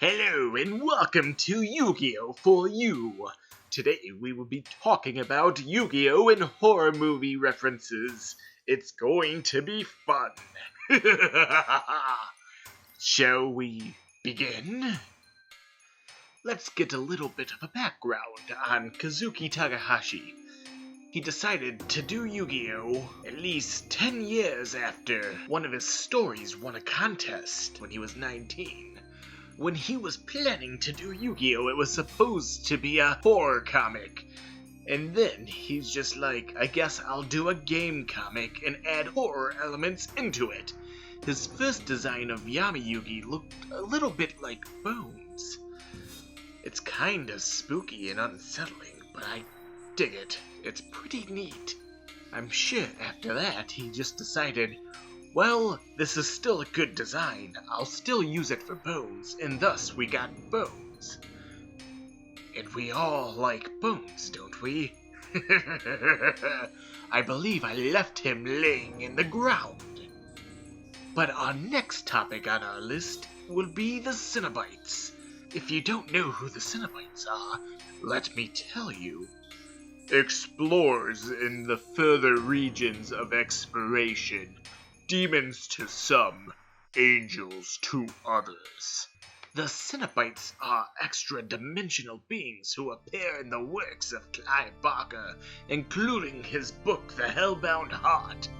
Hello and welcome to Yu-Gi-Oh! For You! Today we will be talking about Yu-Gi-Oh! And horror movie references. It's going to be fun! Shall we begin? Let's get a little bit of a background on Kazuki Takahashi. He decided to do Yu-Gi-Oh! At least 10 years after one of his stories won a contest when he was 19. When he was planning to do Yu-Gi-Oh! It was supposed to be a horror comic. And then he's just like, I guess I'll do a game comic and add horror elements into it. His first design of Yami-Yugi looked a little bit like bones. It's kinda spooky and unsettling, but I dig it. It's pretty neat. I'm sure after that he just decided, well, this is still a good design. I'll still use it for bones, and thus we got bones. And we all like bones, don't we? I believe I left him laying in the ground. But our next topic on our list will be the Cenobites. If you don't know who the Cenobites are, let me tell you. Explorers in the further regions of exploration. Demons to some, angels to others. The Cenobites are extra-dimensional beings who appear in the works of Clive Barker, including his book The Hellbound Heart.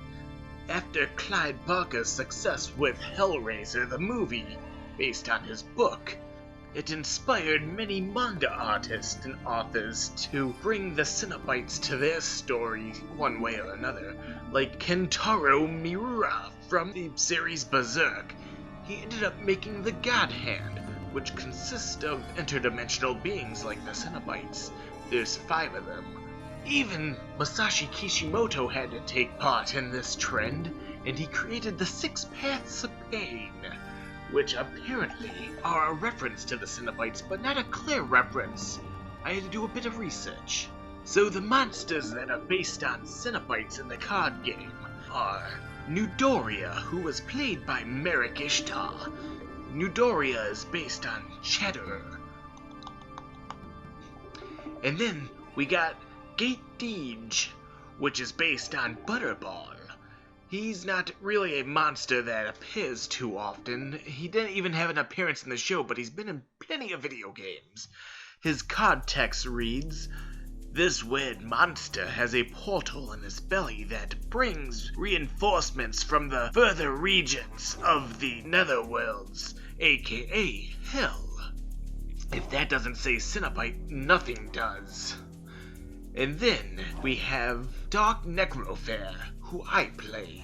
After Clive Barker's success with Hellraiser, the movie, based on his book, it inspired many manga artists and authors to bring the Cenobites to their story one way or another, like Kentaro Miura from the series Berserk. He ended up making the God Hand, which consists of interdimensional beings like the Cenobites. There's 5 of them. Even Masashi Kishimoto had to take part in this trend, and he created the 6 Paths of Pain, which apparently are a reference to the Cenobites, but not a clear reference. I had to do a bit of research. So the monsters that are based on Cenobites in the card game are Newdoria, who was played by Merrick Ishtar. Newdoria is based on Chatterer. And then we got Gate Deej, which is based on Butterball. He's not really a monster that appears too often. He didn't even have an appearance in the show, but he's been in plenty of video games. His card text reads, "This weird monster has a portal in his belly that brings reinforcements from the further regions of the netherworlds, aka Hell." If that doesn't say Cenobite, nothing does. And then we have Dark Necrofair, who I play,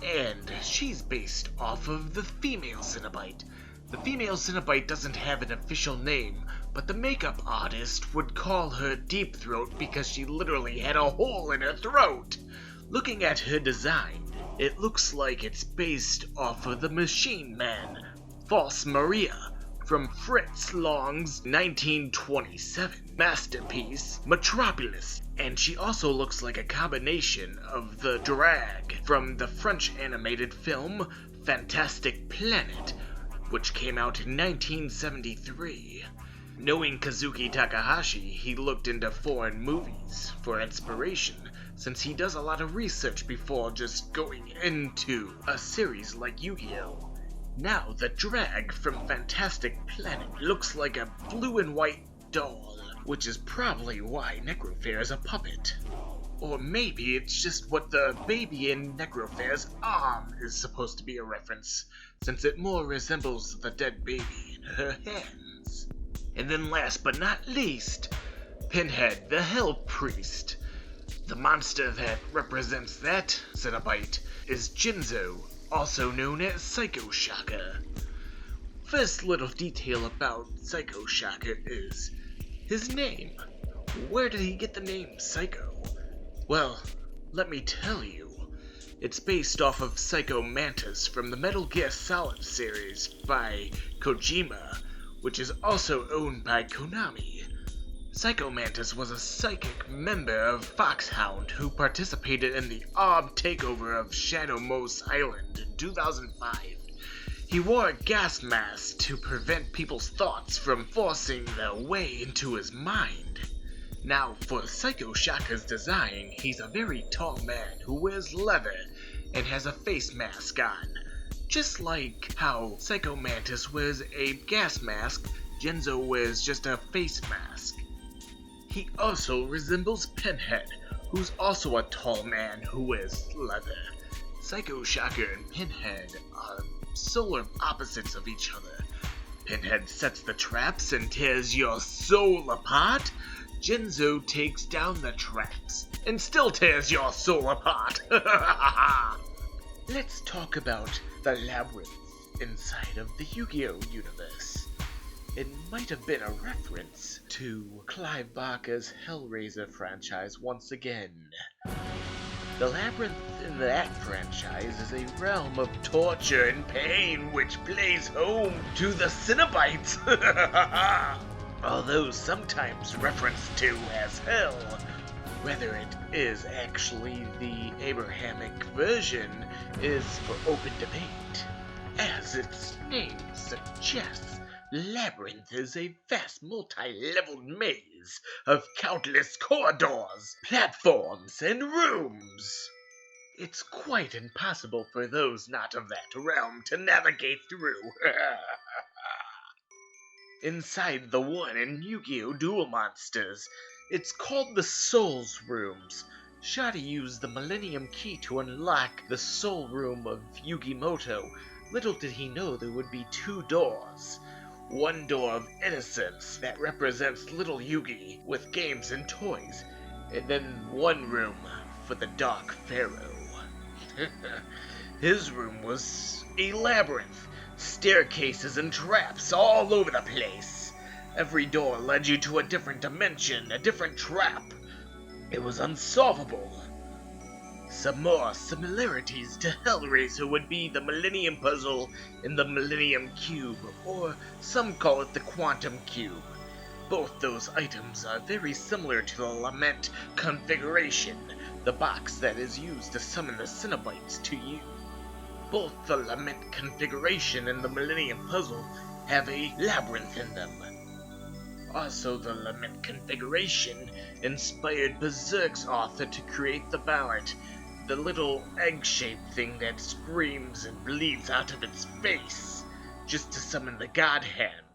and she's based off of the female Cenobite. The female Cenobite doesn't have an official name, but the makeup artist would call her Deep Throat because she literally had a hole in her throat. Looking at her design, it looks like it's based off of the Machine Man, False Maria, from Fritz Lang's 1927 masterpiece, Metropolis. And she also looks like a combination of the drag from the French animated film Fantastic Planet, which came out in 1973. Knowing Kazuki Takahashi, he looked into foreign movies for inspiration, since he does a lot of research before just going into a series like Yu-Gi-Oh! Now, the drag from Fantastic Planet looks like a blue and white doll, which is probably why Necrofair is a puppet. Or maybe it's just what the baby in Necrofair's arm is supposed to be a reference, since it more resembles the dead baby in her hands. And then last but not least, Pinhead, the Hell Priest. The monster that represents that Cenobite is Jinzo, also known as Psycho Shocker. First little detail about Psycho Shocker is his name. Where did he get the name Psycho? Well, let me tell you. It's based off of Psycho Mantis from the Metal Gear Solid series by Kojima, which is also owned by Konami. Psycho Mantis was a psychic member of Foxhound who participated in the armed takeover of Shadow Moose Island in 2005. He wore a gas mask to prevent people's thoughts from forcing their way into his mind. Now, for Psycho Shocker's design, he's a very tall man who wears leather and has a face mask on. Just like how Psycho Mantis wears a gas mask, Jinzo wears just a face mask. He also resembles Pinhead, who's also a tall man who wears leather. Psycho Shocker and Pinhead are solar opposites of each other. Pinhead sets the traps and tears your soul apart. Jinzo takes down the traps and still tears your soul apart. Let's talk about the Labyrinths inside of the Yu-Gi-Oh universe. It might have been a reference to Clive Barker's Hellraiser franchise once again. The Labyrinth in that franchise is a realm of torture and pain which plays home to the Cenobites. Although sometimes referenced to as hell, whether it is actually the Abrahamic version is for open debate. As its name suggests, Labyrinth is a vast multi-leveled maze of countless corridors, platforms, and rooms. It's quite impossible for those not of that realm to navigate through. Inside the one in Yu-Gi-Oh! Duel Monsters, it's called the Souls Rooms. Shadi used the Millennium Key to unlock the Soul Room of Yugimoto. Little did he know there would be two doors. One door of innocence that represents little Yugi with games and toys, and then one room for the Dark Pharaoh. His room was a labyrinth, staircases and traps all over the place. Every door led you to a different dimension, a different trap. It was unsolvable. Some more similarities to Hellraiser would be the Millennium Puzzle and the Millennium Cube, or some call it the Quantum Cube. Both those items are very similar to the Lament configuration, the box that is used to summon the Cenobites to you. Both the Lament configuration and the Millennium Puzzle have a labyrinth in them. Also, the Lament configuration inspired Berserk's author to create the ballad, the little egg-shaped thing that screams and bleeds out of its face, just to summon the God Hand.